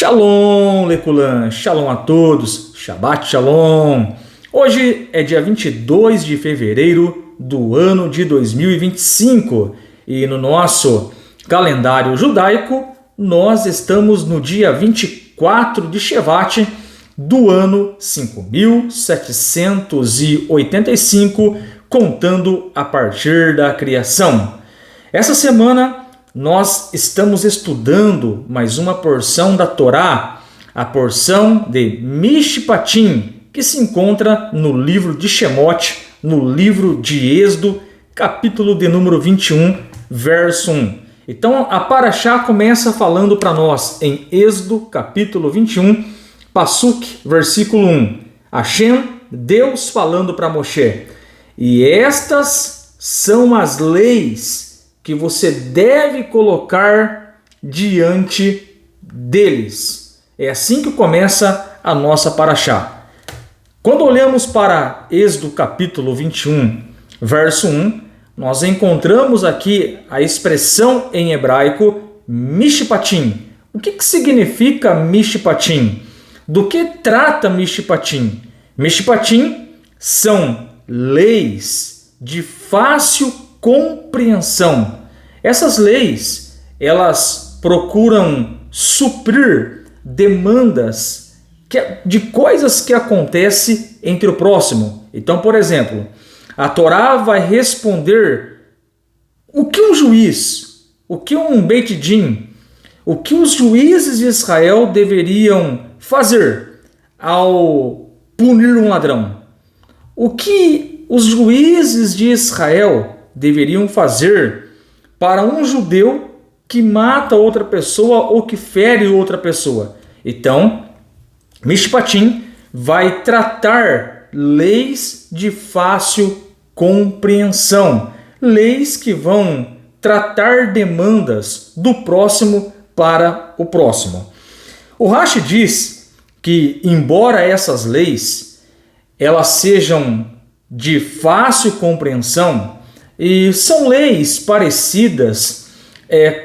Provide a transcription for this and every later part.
Shalom, Leculan, Shalom a todos, Shabbat Shalom. Hoje é dia 22 de fevereiro do ano de 2025 e no nosso calendário judaico nós estamos no dia 24 de Shevat do ano 5785, contando a partir da criação. Essa semana nós estamos estudando mais uma porção da Torá, a porção de Mishpatim, que se encontra no livro de Shemot, no livro de Êxodo, capítulo de número 21, verso 1. Então a Parashá começa falando para nós em Êxodo, capítulo 21, Pasuk, versículo 1. Hashem, Deus falando para Moshe: e estas são as leis que você deve colocar diante deles. É assim que começa a nossa Parashá. Quando olhamos para Êxodo capítulo 21, verso 1, nós encontramos aqui a expressão em hebraico Mishpatim. O que significa Mishpatim? Do que trata Mishpatim? Mishpatim são leis de fácil compreensão. Essas leis, elas procuram suprir demandas de coisas que acontecem entre o próximo. Então, por exemplo, a Torá vai responder o que um juiz, o que um Beit Din, o que os juízes de Israel deveriam fazer ao punir um ladrão. O que os juízes de Israel deveriam fazer para um judeu que mata outra pessoa ou que fere outra pessoa. Então, Mishpatim vai tratar leis de fácil compreensão, leis que vão tratar demandas do próximo para o próximo. O Rashi diz que, embora essas leis elas sejam de fácil compreensão, e são leis parecidas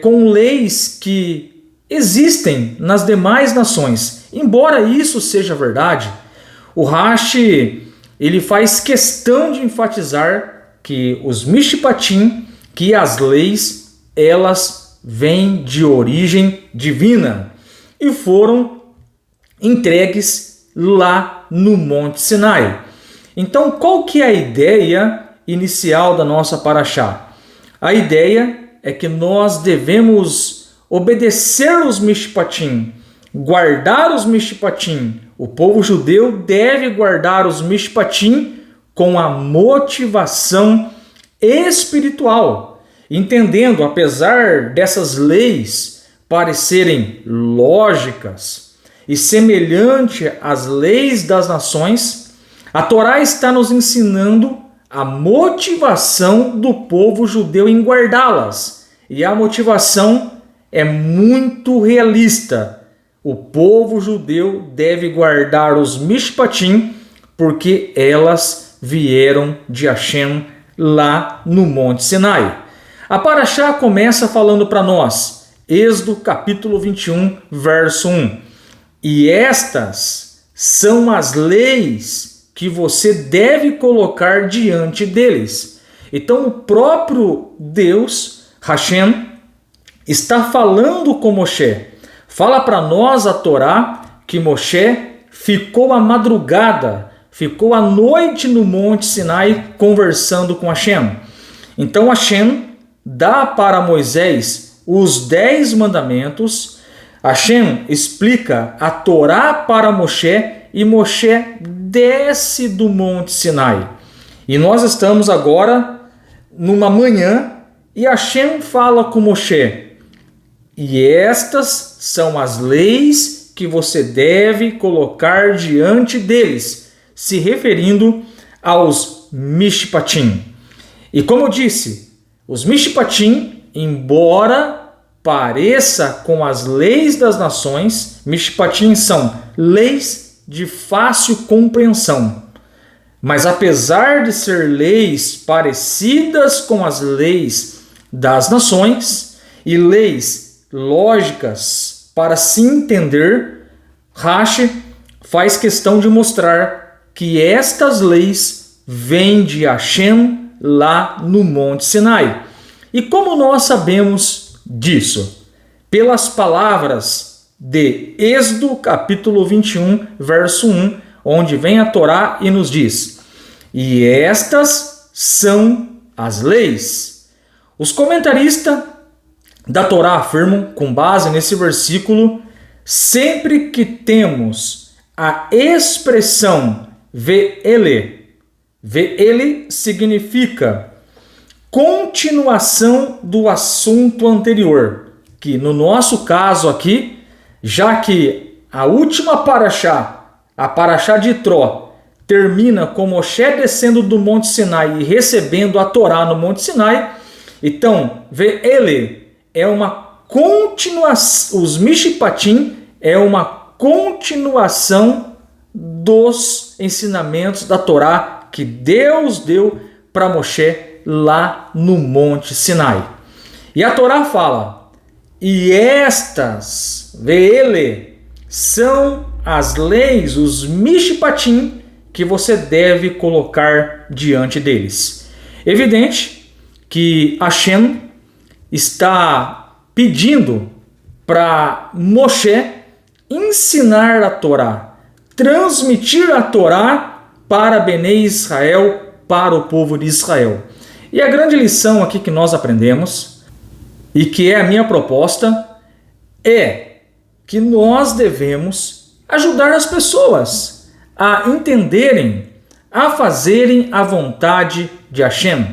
com leis que existem nas demais nações. Embora isso seja verdade, o Rashi ele faz questão de enfatizar que os Mishpatim, que as leis, elas vêm de origem divina e foram entregues lá no Monte Sinai. Então, qual que é a ideia inicial da nossa Parashá? A ideia é que nós devemos obedecer os Mishpatim, guardar os Mishpatim. O povo judeu deve guardar os Mishpatim com a motivação espiritual, entendendo, apesar dessas leis parecerem lógicas e semelhantes às leis das nações, a Torá está nos ensinando a motivação do povo judeu em guardá-las. E a motivação é muito realista. O povo judeu deve guardar os Mishpatim porque elas vieram de Hashem lá no Monte Sinai. A Parashá começa falando para nós, Êxodo capítulo 21, verso 1. E estas são as leis que você deve colocar diante deles. Então o próprio Deus, Hashem, está falando com Moshe. Fala para nós a Torá que Moshe ficou a madrugada, ficou a noite no Monte Sinai conversando com Hashem. Então Hashem dá para Moisés os 10 mandamentos. Hashem explica a Torá para Moshe e Moshe desce do Monte Sinai. E nós estamos agora numa manhã e Hashem fala com Moshe: e estas são as leis que você deve colocar diante deles, se referindo aos Mishpatim. E como eu disse, os Mishpatim, embora pareça com as leis das nações, Mishpatim são leis de fácil compreensão. Mas apesar de ser leis parecidas com as leis das nações e leis lógicas para se entender, Rashi faz questão de mostrar que estas leis vêm de Hashem lá no Monte Sinai. E como nós sabemos disso? Pelas palavras de Êxodo capítulo 21, verso 1, onde vem a Torá e nos diz: e estas são as leis. Os comentaristas da Torá afirmam, com base nesse versículo, sempre que temos a expressão ve'ele significa continuação do assunto anterior, que no nosso caso aqui, já que a última paraxá, a paraxá de Itró, termina com Moshe descendo do Monte Sinai e recebendo a Torá no Monte Sinai, então ve'ele é uma continuação, os Mishpatim é uma continuação dos ensinamentos da Torá que Deus deu para Moshe lá no Monte Sinai. E a Torá fala: e estas, ve'ele, são as leis, os Mishpatim, que você deve colocar diante deles. Evidente que Hashem está pedindo para Moshe ensinar a Torá, transmitir a Torá para Benei Israel, para o povo de Israel. E a grande lição aqui que nós aprendemos, e que é a minha proposta, é que nós devemos ajudar as pessoas a entenderem, a fazerem a vontade de Hashem.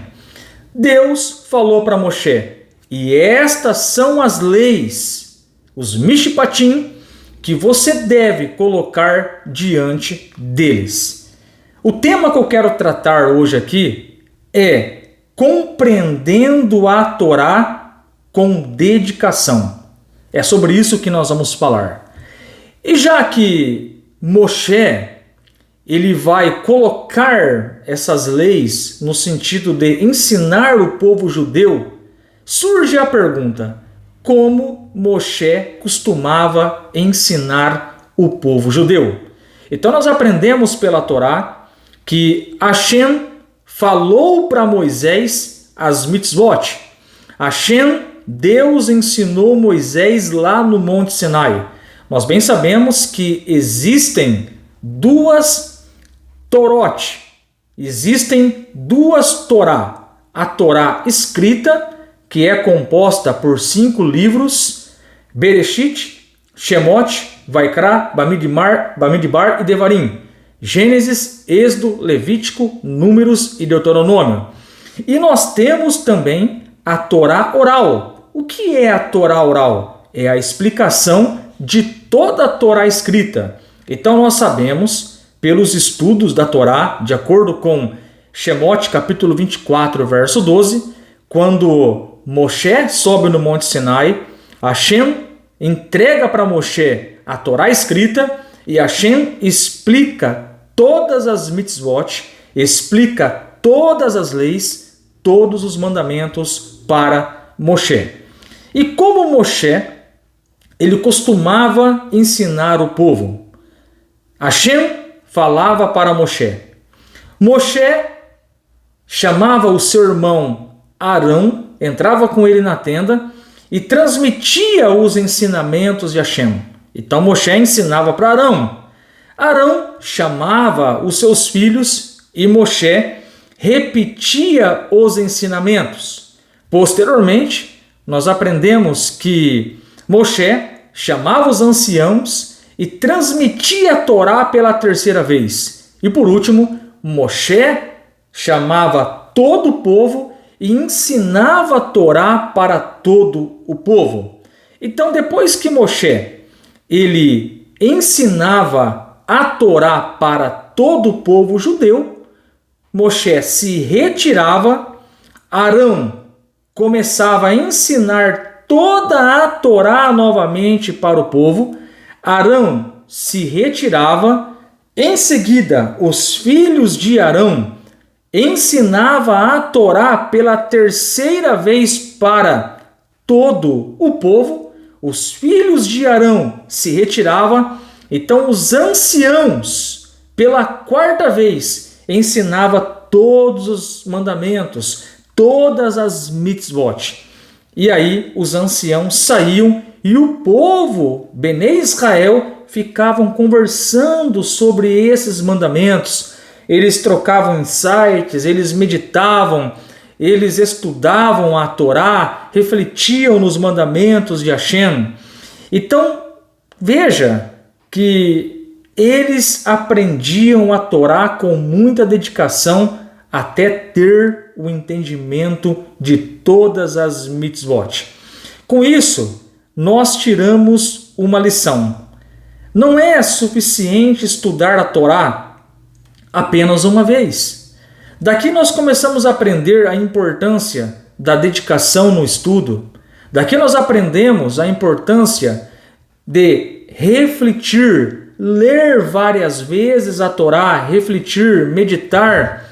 Deus falou para Moshe: e estas são as leis, os Mishpatim, que você deve colocar diante deles. O tema que eu quero tratar hoje aqui é compreendendo a Torá com dedicação. É sobre isso que nós vamos falar. E já que Moshe ele vai colocar essas leis no sentido de ensinar o povo judeu, surge a pergunta: como Moshe costumava ensinar o povo judeu? Então nós aprendemos pela Torá que Hashem falou para Moisés as mitzvot. Hashem, Deus ensinou Moisés lá no Monte Sinai. Nós bem sabemos que existem duas Torot, existem duas Torá. A Torá escrita, que é composta por 5 livros: Bereshit, Shemot, Vaikra, Bamidbar e Devarim. Gênesis, Êxodo, Levítico, Números e Deuteronômio. E nós temos também a Torá oral. O que é a Torá oral? É a explicação de toda a Torá escrita. Então nós sabemos, pelos estudos da Torá, de acordo com Shemot, capítulo 24, verso 12, quando Moshe sobe no Monte Sinai, Hashem entrega para Moshe a Torá escrita e Hashem explica todas as mitzvot, explica todas as leis, todos os mandamentos para Moshe. E como Moshe, ele costumava ensinar o povo? Hashem falava para Moshe. Moshe chamava o seu irmão Arão, entrava com ele na tenda e transmitia os ensinamentos de Hashem. Então Moshe ensinava para Arão. Arão chamava os seus filhos e Moshe repetia os ensinamentos. Posteriormente, nós aprendemos que Moshe chamava os anciãos e transmitia a Torá pela 3ª vez. E por último, Moshe chamava todo o povo e ensinava a Torá para todo o povo. Então, depois que Moshe ele ensinava a Torá para todo o povo judeu, Moshe se retirava, Arão começava a ensinar toda a Torá novamente para o povo, Arão se retirava, em seguida os filhos de Arão ensinava a Torá pela 3ª vez para todo o povo, os filhos de Arão se retiravam, então os anciãos, pela quarta vez, ensinava todos os mandamentos, todas as mitzvot. E aí os anciãos saíam e o povo, Bnei Israel, ficavam conversando sobre esses mandamentos. Eles trocavam insights, eles meditavam, eles estudavam a Torá, refletiam nos mandamentos de Hashem. Então, veja que eles aprendiam a Torá com muita dedicação até ter o entendimento de todas as mitzvot. Com isso, nós tiramos uma lição. Não é suficiente estudar a Torá apenas uma vez. Daqui nós começamos a aprender a importância da dedicação no estudo. Daqui nós aprendemos a importância de refletir, ler várias vezes a Torá, refletir, meditar,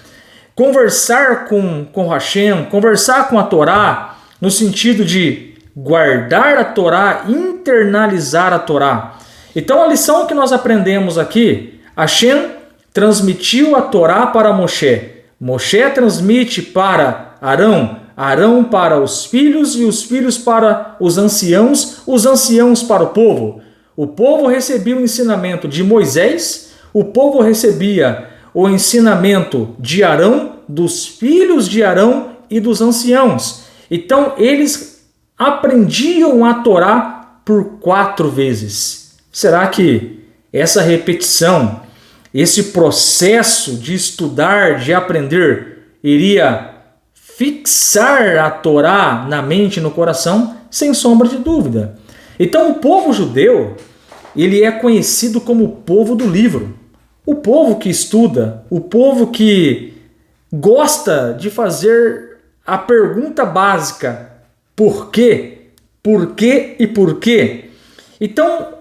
conversar com Hashem, conversar com a Torá, no sentido de guardar a Torá, internalizar a Torá. Então a lição que nós aprendemos aqui, Hashem transmitiu a Torá para Moshe, Moshe transmite para Arão, Arão para os filhos e os filhos para os anciãos para o povo. O povo recebia o ensinamento de Moisés, o povo recebia o ensinamento de Arão, dos filhos de Arão e dos anciãos. Então eles aprendiam a Torá por 4 vezes. Será que essa repetição, esse processo de estudar, de aprender, iria fixar a Torá na mente e no coração? Sem sombra de dúvida. Então o povo judeu, ele é conhecido como o povo do livro. O povo que estuda, o povo que gosta de fazer a pergunta básica: por quê? Por quê e por quê? Então,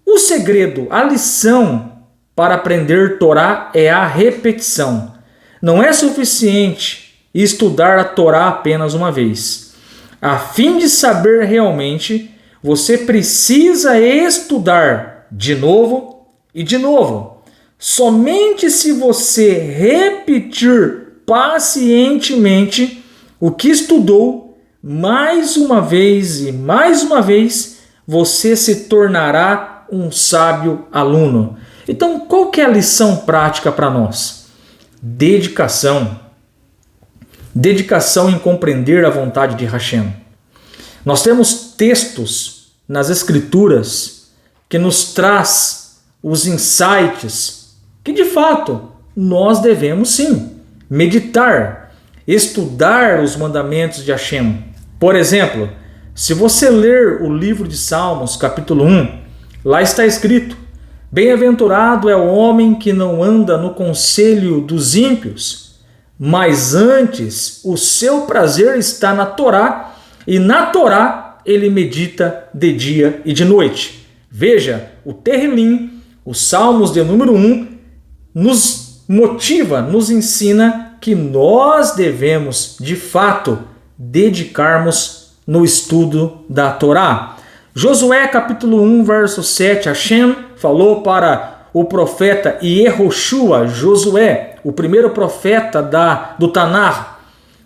o segredo, a lição para aprender Torá é a repetição. Não é suficiente estudar a Torá apenas uma vez. A fim de saber realmente, você precisa estudar de novo e de novo. Somente se você repetir pacientemente o que estudou, mais uma vez e mais uma vez, você se tornará um sábio aluno. Então, qual que é a lição prática para nós? Dedicação. Dedicação em compreender a vontade de Hashem. Nós temos textos nas Escrituras que nos traz os insights que, de fato, nós devemos sim meditar, estudar os mandamentos de Hashem. Por exemplo, se você ler o livro de Salmos, capítulo 1, lá está escrito: bem-aventurado é o homem que não anda no conselho dos ímpios, mas antes o seu prazer está na Torá, e na Torá ele medita de dia e de noite. Veja, o Terrilim, os Salmos de número 1, nos motiva, nos ensina que nós devemos, de fato, dedicarmos no estudo da Torá. Josué capítulo 1, verso 7, Hashem falou para o profeta Yehoshua, Josué, o primeiro profeta do Tanar.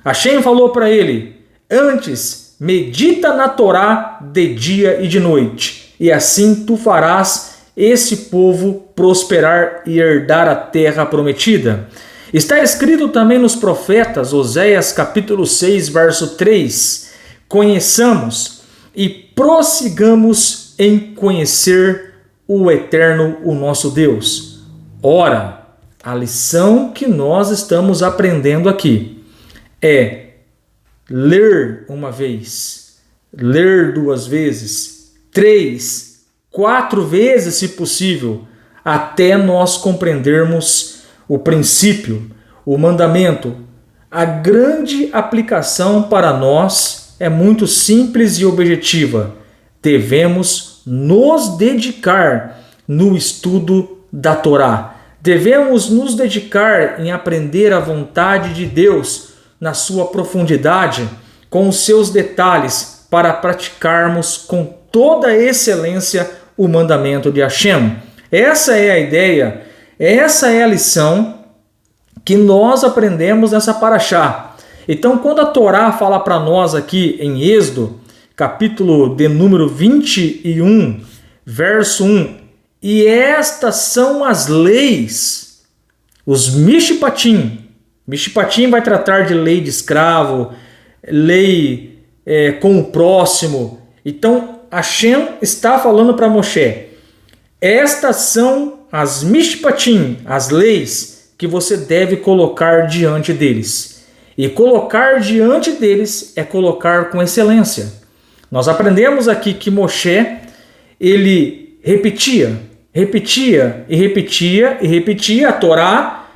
Hashem falou para ele: antes, medita na Torá de dia e de noite, e assim tu farás esse povo prosperar e herdar a terra prometida. Está escrito também nos profetas, Oséias capítulo 6, verso 3, conheçamos e prossigamos em conhecer o Eterno, o nosso Deus. Ora, a lição que nós estamos aprendendo aqui é ler uma vez, ler 2 vezes, 3, 4 vezes, se possível, até nós compreendermos o princípio, o mandamento. A grande aplicação para nós é muito simples e objetiva. Devemos nos dedicar no estudo da Torá. Devemos nos dedicar em aprender a vontade de Deus na sua profundidade, com os seus detalhes, para praticarmos com toda a excelência o mandamento de Hashem. Essa é a ideia, essa é a lição que nós aprendemos nessa paraxá. Então, quando a Torá fala para nós aqui em Êxodo, capítulo de número 21, verso 1, e estas são as leis, os mishpatim. Mishpatim vai tratar de lei de escravo, lei com o próximo. Então, Hashem está falando para Moshe, estas são as mishpatim, as leis que você deve colocar diante deles. E colocar diante deles é colocar com excelência. Nós aprendemos aqui que Moshe, ele repetia a Torá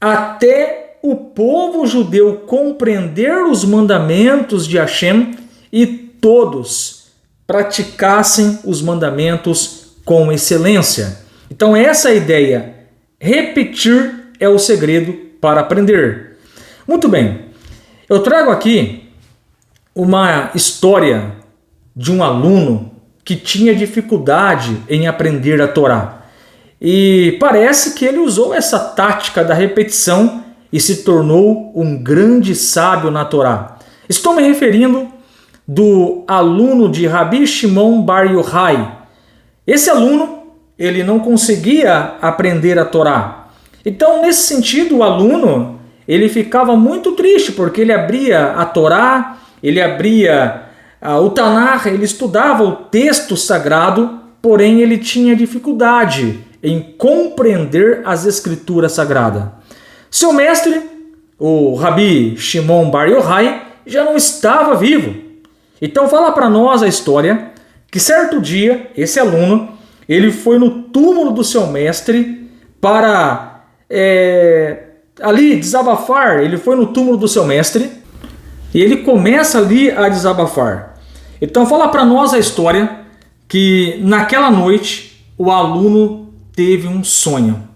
até o povo judeu compreender os mandamentos de Hashem e todos praticassem os mandamentos com excelência. Então essa é a ideia. Repetir é o segredo para aprender. Muito bem, eu trago aqui uma história de um aluno que tinha dificuldade em aprender a Torá. E parece que ele usou essa tática da repetição e se tornou um grande sábio na Torá. Estou me referindo do aluno de Rabi Shimon Bar Yochai. Esse aluno, ele não conseguia aprender a Torá. Então, nesse sentido, o aluno, ele ficava muito triste, porque ele abria a Torá, ele abria o Tanakh, ele estudava o texto sagrado, porém ele tinha dificuldade em compreender as escrituras sagradas. Seu mestre, o Rabi Shimon Bar Yochai, já não estava vivo. Então fala para nós a história que certo dia, esse aluno, ele foi no túmulo do seu mestre para ali desabafar. Ele foi no túmulo do seu mestre e ele começa ali a desabafar. Então fala para nós a história que naquela noite o aluno teve um sonho.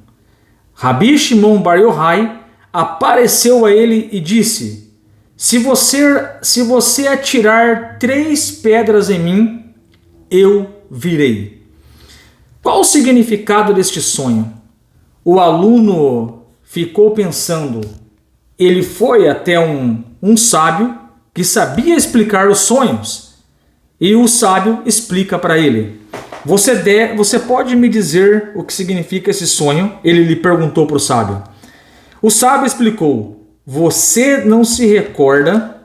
Rabi Shimon Bar Yochai apareceu a ele e disse: se você atirar 3 pedras em mim, eu virei. Qual o significado deste sonho? O aluno ficou pensando. Ele foi até um sábio que sabia explicar os sonhos. E o sábio explica para ele. Você pode me dizer o que significa esse sonho? Ele lhe perguntou para o sábio. O sábio explicou. Você não se recorda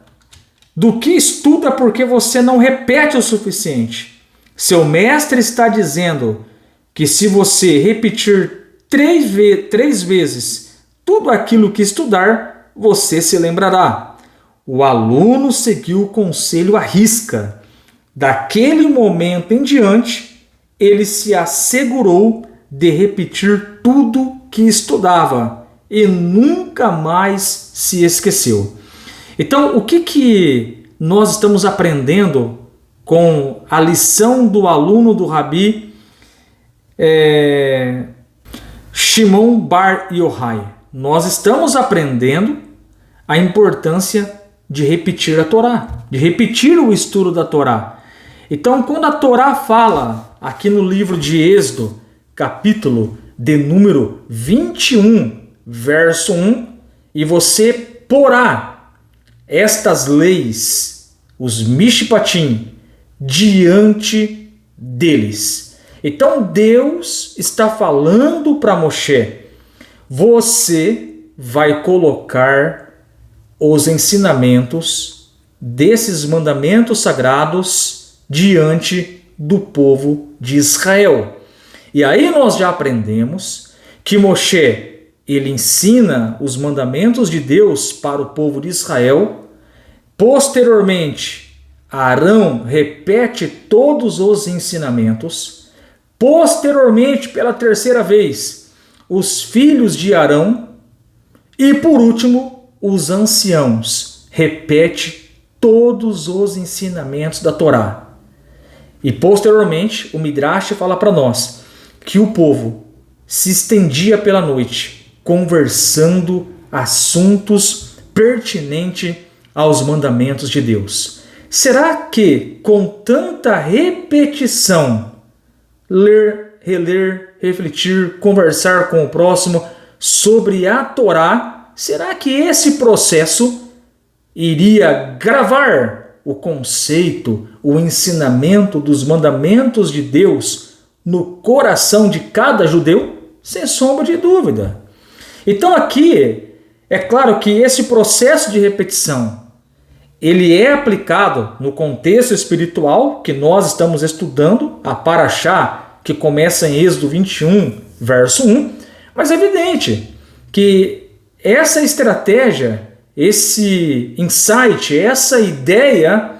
do que estuda porque você não repete o suficiente. Seu mestre está dizendo que se você repetir 3 vezes tudo aquilo que estudar, você se lembrará. O aluno seguiu o conselho à risca. Daquele momento em diante, ele se assegurou de repetir tudo que estudava e nunca mais se esqueceu. Então, o que nós estamos aprendendo com a lição do aluno do Rabi Shimon Bar Yochai? Nós estamos aprendendo a importância de repetir a Torá, de repetir o estudo da Torá. Então, quando a Torá fala aqui no livro de Êxodo, capítulo de número 21, verso 1, e você porá estas leis, os mishpatim, diante deles. Então Deus está falando para Moshe, você vai colocar os ensinamentos desses mandamentos sagrados diante do povo de Israel. E aí nós já aprendemos que Moshe, ele ensina os mandamentos de Deus para o povo de Israel. Posteriormente, Arão repete todos os ensinamentos. Posteriormente, pela 3ª vez, os filhos de Arão. E por último, os anciãos repete todos os ensinamentos da Torá. E posteriormente, o Midrash fala para nós que o povo se estendia pela noite, conversando assuntos pertinentes aos mandamentos de Deus. será que com tanta repetição, ler, reler, refletir, conversar com o próximo sobre a Torá, será que esse processo iria gravar o conceito, o ensinamento dos mandamentos de Deus no coração de cada judeu? Sem sombra de dúvida. Então aqui, é claro que esse processo de repetição, ele é aplicado no contexto espiritual que nós estamos estudando, a Parashá, que começa em Êxodo 21, verso 1, mas é evidente que essa estratégia, esse insight, essa ideia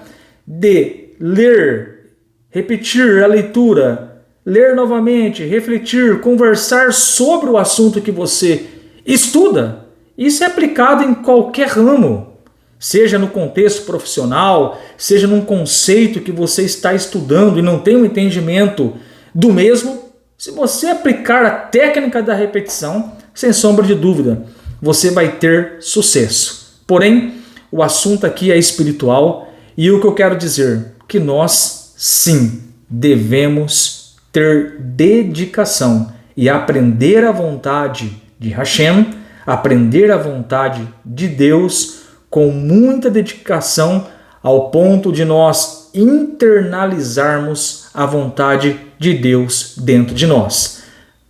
de ler, repetir a leitura, ler novamente, refletir, conversar sobre o assunto que você estuda, isso é aplicado em qualquer ramo, seja no contexto profissional, seja num conceito que você está estudando e não tem um entendimento do mesmo. Se você aplicar a técnica da repetição, sem sombra de dúvida, você vai ter sucesso. Porém, o assunto aqui é espiritual e o que eu quero dizer, que nós sim devemos ter dedicação e aprender a vontade de Hashem, aprender a vontade de Deus com muita dedicação ao ponto de nós internalizarmos a vontade de Deus dentro de nós.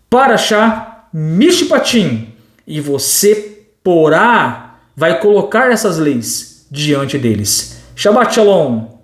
Parashá Mishpatim, e você vai colocar essas leis diante deles. Shabbat Shalom!